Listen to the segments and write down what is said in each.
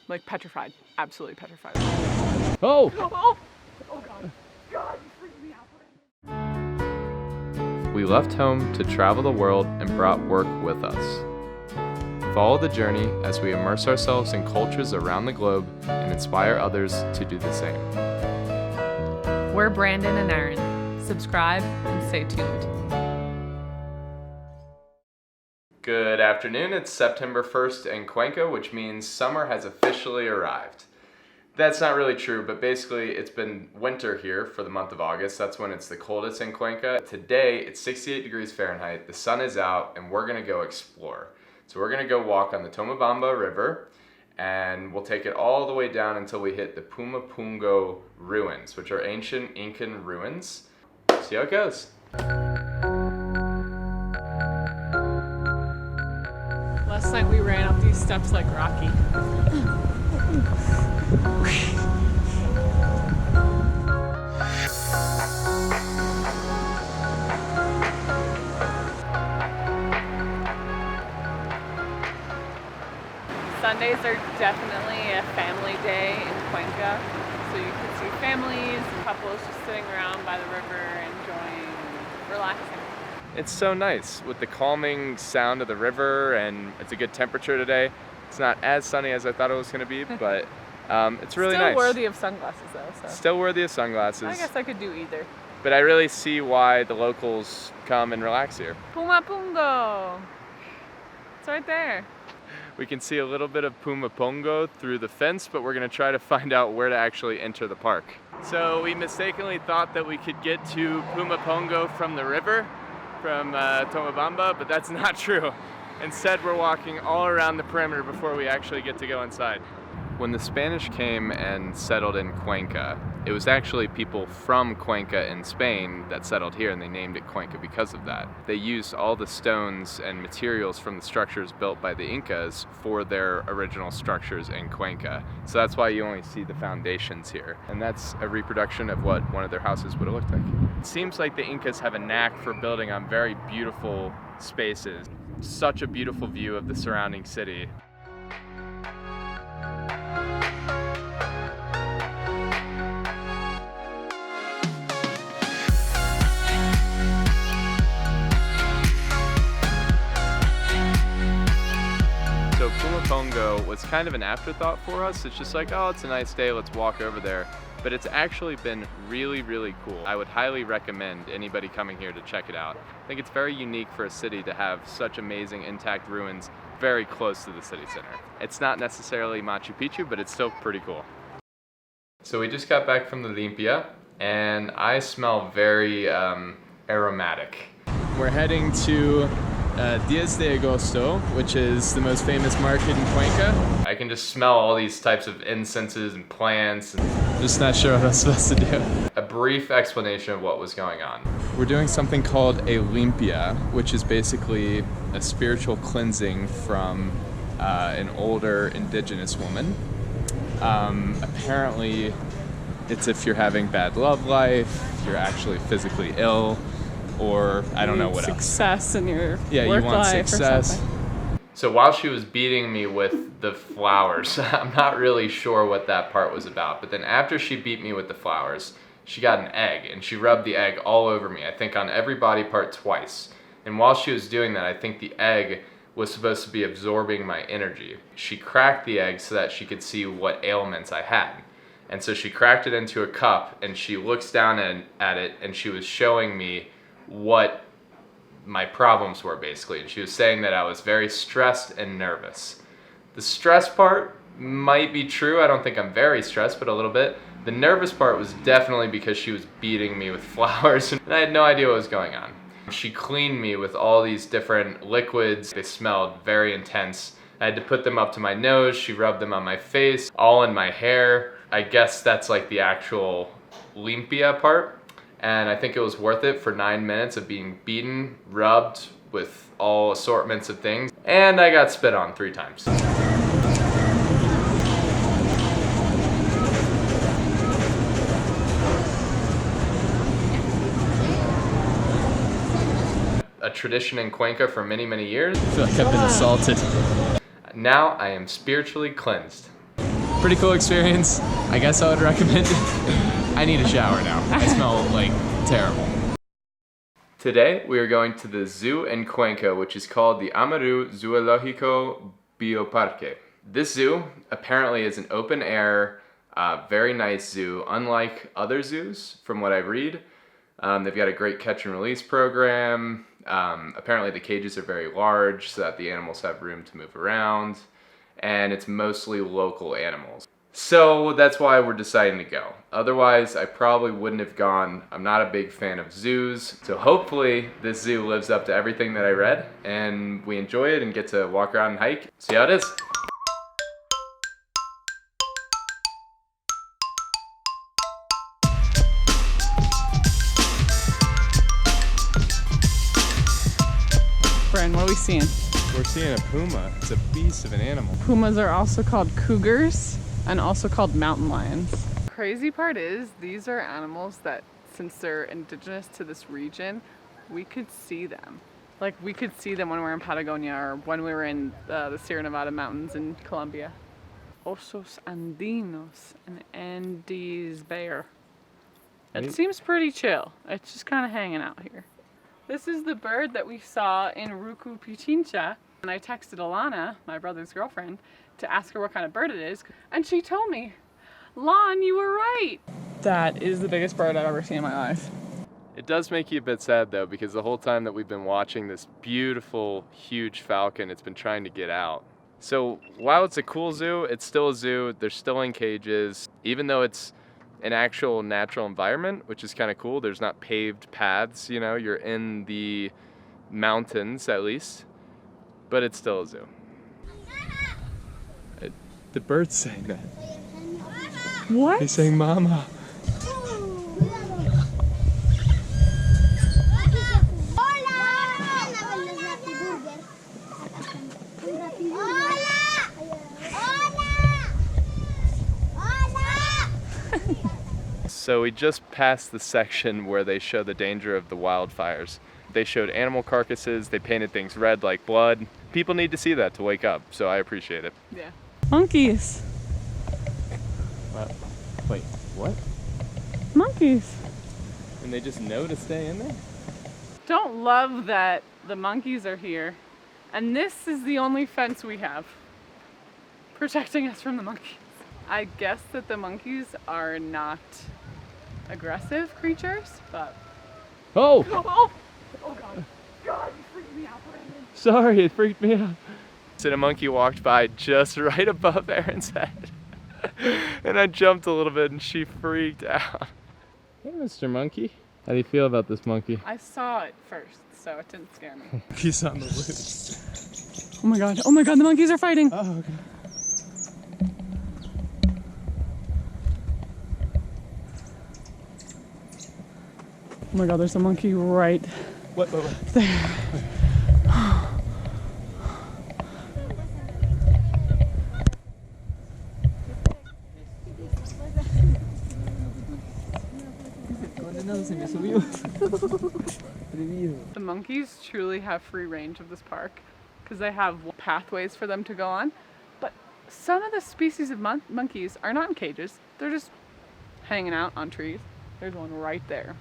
Like petrified, absolutely petrified. Oh! Oh God, God, you freaked me out. We left home to travel the world and brought work with us. Follow the journey as we immerse ourselves in cultures around the globe and inspire others to do the same. We're Brandon and Erin. Subscribe and stay tuned. Good afternoon, it's September 1st in Cuenca, which means summer has officially arrived. That's not really true, but basically it's been winter here for the month of August. That's when it's the coldest in Cuenca. Today it's 68 degrees Fahrenheit, the sun is out, and we're gonna go explore. So we're gonna go walk on the Pumapungo River, and we'll take it all the way down until we hit the Pumapungo ruins, which are ancient Incan ruins. See how it goes. Last night we ran up these steps like Rocky. Sundays are definitely a family day in Cuenca, so you can see families and couples just sitting around by the river, enjoying, relaxing. It's so nice with the calming sound of the river, and it's a good temperature today. It's not as sunny as I thought it was going to be, but it's really nice. Still worthy of sunglasses though. So. Still worthy of sunglasses. I guess I could do either. But I really see why the locals come and relax here. Pumapungo! It's right there. We can see a little bit of Pumapungo through the fence, but we're going to try to find out where to actually enter the park. So we mistakenly thought that we could get to Pumapungo from the river, from Tomabamba, but that's not true. Instead, we're walking all around the perimeter before we actually get to go inside. When the Spanish came and settled in Cuenca, it was actually people from Cuenca in Spain that settled here, and they named it Cuenca because of that. They used all the stones and materials from the structures built by the Incas for their original structures in Cuenca. So that's why you only see the foundations here. And that's a reproduction of what one of their houses would have looked like. It seems like the Incas have a knack for building on very beautiful spaces. Such a beautiful view of the surrounding city. So Pumapungo was kind of an afterthought for us. It's just like, oh, it's a nice day, let's walk over there. But it's actually been really, really cool. I would highly recommend anybody coming here to check it out. I think it's very unique for a city to have such amazing intact ruins very close to the city center. It's not necessarily Machu Picchu, but it's still pretty cool. So we just got back from the Limpia, and I smell very aromatic. We're heading to Diez de Agosto, which is the most famous market in Cuenca. I can just smell all these types of incenses and plants. And just not sure what I'm supposed to do. A brief explanation of what was going on. We're doing something called a limpia, which is basically a spiritual cleansing from an older indigenous woman. Apparently, it's if you're having bad love life, you're actually physically ill, or I don't know what else. Success in your yeah, work you want life success. or something. So while she was beating me with the flowers, I'm not really sure what that part was about, but then after she beat me with the flowers, she got an egg, and she rubbed the egg all over me, I think on every body part twice. And while she was doing that, I think the egg was supposed to be absorbing my energy. She cracked the egg so that she could see what ailments I had. And so she cracked it into a cup, and she looks down at it, and she was showing me what my problems were basically. And she was saying that I was very stressed and nervous. The stress part might be true. I don't think I'm very stressed, but a little bit. The nervous part was definitely because she was beating me with flowers, and I had no idea what was going on. She cleaned me with all these different liquids. They smelled very intense. I had to put them up to my nose. She rubbed them on my face, all in my hair. I guess that's like the actual limpia part. And I think it was worth it for 9 minutes of being beaten, rubbed with all assortments of things. And I got spit on 3 times. A tradition in Cuenca for many, many years. I feel like I've been assaulted. Now I am spiritually cleansed. Pretty cool experience. I guess I would recommend it. I need a shower now. I smell like terrible. Today we are going to the zoo in Cuenca, which is called the Amaru Zoológico Bioparque. This zoo apparently is an open air, very nice zoo, unlike other zoos from what I read. They've got a great catch and release program. Apparently the cages are very large so that the animals have room to move around, and it's mostly local animals. So that's why we're deciding to go. Otherwise, I probably wouldn't have gone. I'm not a big fan of zoos. So hopefully this zoo lives up to everything that I read and we enjoy it and get to walk around and hike. See how it is. Brian, what are we seeing? We're seeing a puma. It's a beast of an animal. Pumas are also called cougars and also called mountain lions. Crazy part is these are animals that, since they're indigenous to this region, we could see them. Like we could see them when we were in Patagonia or when we were in the Sierra Nevada mountains in Colombia. Osos andinos, an Andes bear. It seems pretty chill. It's just kind of hanging out here. This is the bird that we saw in Rucu Pichincha. And I texted Alana, my brother's girlfriend, to ask her what kind of bird it is. And she told me, Lon, you were right. That is the biggest bird I've ever seen in my life. It does make you a bit sad though, because the whole time that we've been watching this beautiful, huge falcon, it's been trying to get out. So while it's a cool zoo, it's still a zoo. They're still in cages. Even though it's an actual natural environment, which is kind of cool. There's not paved paths, you know, you're in the mountains at least, but it's still a zoo. The bird's saying that. What? He's saying mama. So we just passed the section where they show the danger of the wildfires. They showed animal carcasses, they painted things red like blood. People need to see that to wake up, so I appreciate it. Yeah. Monkeys. Wait, what? Monkeys. And they just know to stay in there? Don't love that the monkeys are here. And this is the only fence we have protecting us from the monkeys. I guess that the monkeys are not aggressive creatures, but... Oh! Oh God. God, you freaked me out, Brandon. Sorry, it freaked me out. So a monkey walked by just right above Erin's head. And I jumped a little bit and she freaked out. Hey, Mr. Monkey. How do you feel about this monkey? I saw it first, so it didn't scare me. He's on the loose. Oh my God, the monkeys are fighting. Oh, okay. Oh my God, there's a monkey right What? there. The monkeys truly have free range of this park because they have pathways for them to go on. But some of the species of monkeys are not in cages. They're just hanging out on trees. There's one right there.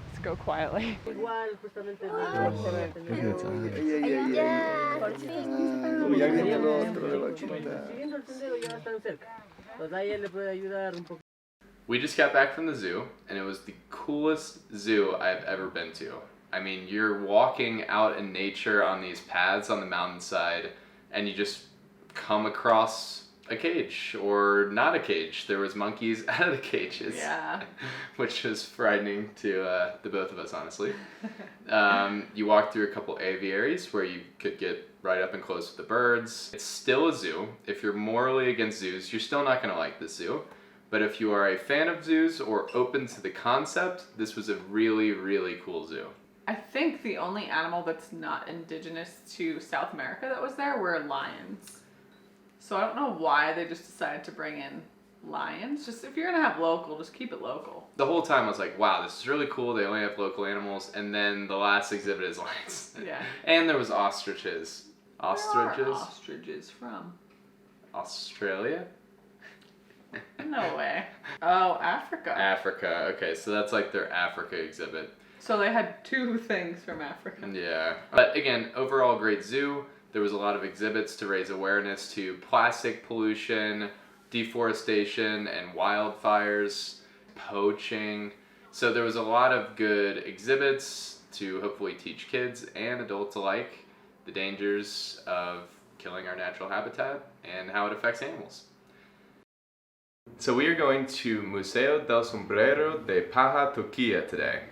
Let's go quietly. We just got back from the zoo, and it was the coolest zoo I've ever been to. I mean, you're walking out in nature on these paths on the mountainside, and you just come across a cage, or not a cage. There was monkeys out of the cages, Yeah. which was frightening to the both of us, honestly. You walked through a couple aviaries where you could get right up and close with the birds. It's still a zoo. If you're morally against zoos, you're still not going to like this zoo. But if you are a fan of zoos or open to the concept, this was a really, really cool zoo. I think the only animal that's not indigenous to South America that was there were lions. So I don't know why they just decided to bring in lions. Just if you're gonna have local, just keep it local. The whole time I was like, wow, this is really cool. They only have local animals. And then the last exhibit is lions. Yeah. And there was ostriches. Ostriches? Where are ostriches from? Australia? No way. Oh, Africa. Africa. Okay, so that's like their Africa exhibit. So they had 2 things from Africa. Yeah. But again, overall great zoo. There was a lot of exhibits to raise awareness to plastic pollution, deforestation, and wildfires, poaching. So there was a lot of good exhibits to hopefully teach kids and adults alike the dangers of killing our natural habitat and how it affects animals. So we are going to Museo del Sombrero de Paja Turquía today.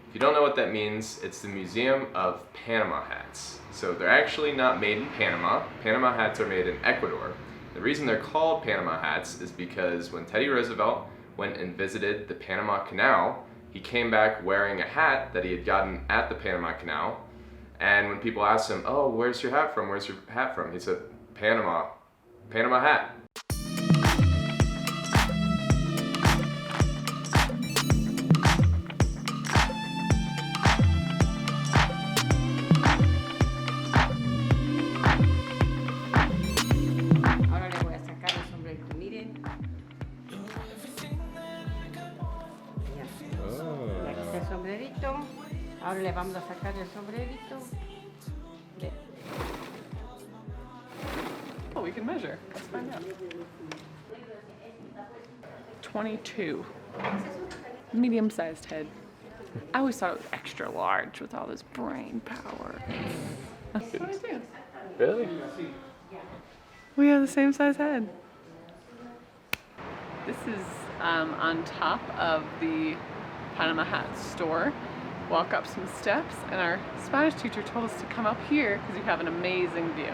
If you don't know what that means, it's the Museum of Panama Hats. So they're actually not made in Panama. Panama hats are made in Ecuador. The reason they're called Panama hats is because when Teddy Roosevelt went and visited the Panama Canal, he came back wearing a hat that he had gotten at the Panama Canal. And when people asked him, "Oh, where's your hat from? Where's your hat from?" He said, "Panama. Panama hat." Sombrerito. Ahora le vamos a sacar el sombrerito. Oh, we can measure. Let's find out. 22. Medium-sized head. I always thought it was extra large with all this brain power. 22. Really? We have the same size head. This is on top of the Panama hat store. Walk up some steps, and our Spanish teacher told us to come up here because you have an amazing view.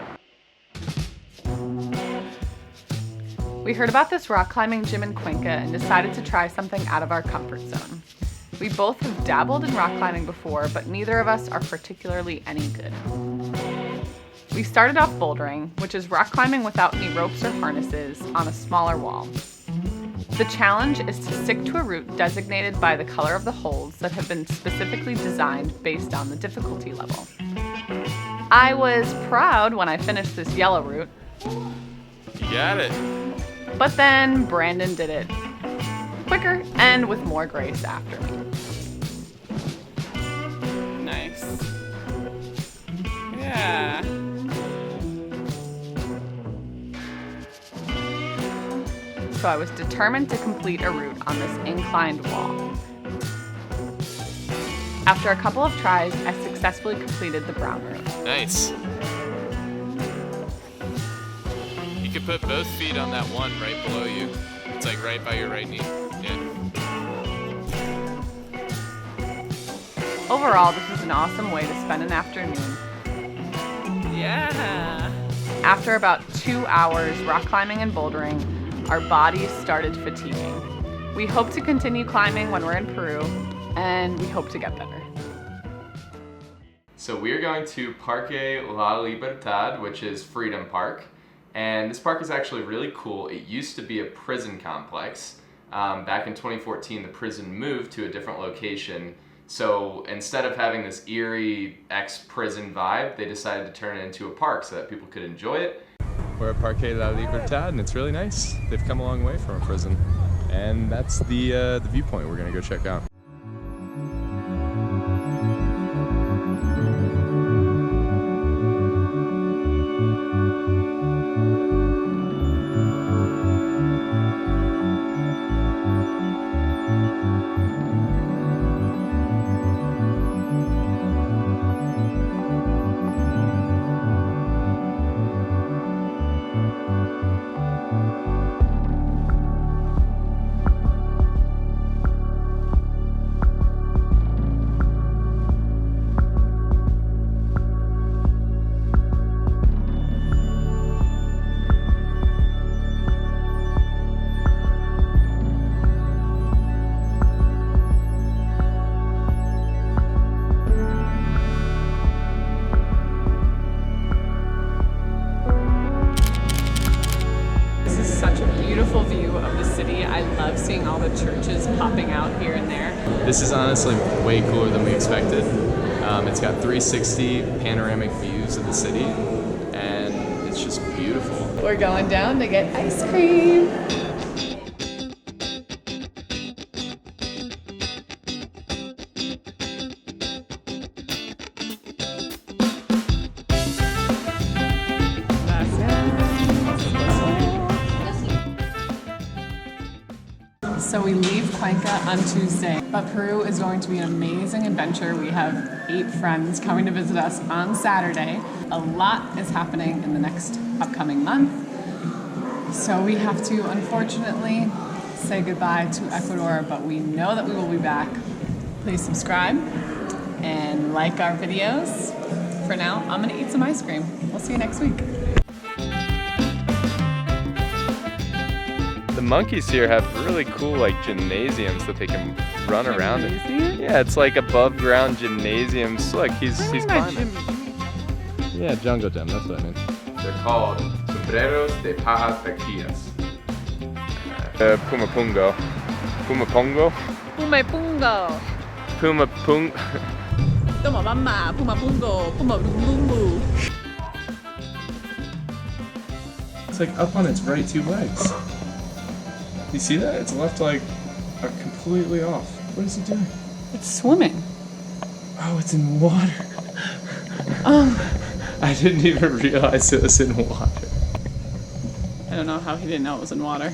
We heard about this rock climbing gym in Cuenca and decided to try something out of our comfort zone. We both have dabbled in rock climbing before, but neither of us are particularly any good. We started off bouldering, which is rock climbing without any ropes or harnesses, on a smaller wall. The challenge is to stick to a route designated by the color of the holes that have been specifically designed based on the difficulty level. I was proud when I finished this yellow route. You got it. But then Brandon did it quicker and with more grace after me. Nice. Yeah. So I was determined to complete a route on this inclined wall. After a couple of tries, I successfully completed the brown route. Nice. You could put both feet on that one right below you. It's like right by your right knee. Yeah. Overall, this is an awesome way to spend an afternoon. Yeah. After about 2 hours rock climbing and bouldering, our bodies started fatiguing. We hope to continue climbing when we're in Peru, and we hope to get better. So we're going to Parque La Libertad, which is Freedom Park. And this park is actually really cool. It used to be a prison complex. Back in 2014, the prison moved to a different location. So instead of having this eerie ex-prison vibe, they decided to turn it into a park so that people could enjoy it. We're at Parque La Libertad, and it's really nice. They've come a long way from a prison. And that's the viewpoint we're gonna go check out. I love seeing all the churches popping out here and there. This is honestly way cooler than we expected. It's got 360 panoramic views of the city, and it's just beautiful. We're going down to get ice cream. So we leave Cuenca on Tuesday, but Peru is going to be an amazing adventure. We have 8 friends coming to visit us on Saturday. A lot is happening in the next upcoming month. So we have to, unfortunately, say goodbye to Ecuador, but we know that we will be back. Please subscribe and like our videos. For now, I'm gonna eat some ice cream. We'll see you next week. The monkeys here have really cool like gymnasiums that they can run around in. Yeah, it's like above ground gymnasiums. Look, he's climbing. Yeah, jungle gym, that's what I mean. They're called sombreros de paja taquillas. Pumapungo. Pumapungo? Pumapungo. Pumapung. Toma mama, Pumapungo, Pumapungo. It's like up on its right 2 legs. You see that? Its left leg are completely off. What is it doing? It's swimming. Oh, it's in water. I didn't even realize it was in water. I don't know how he didn't know it was in water.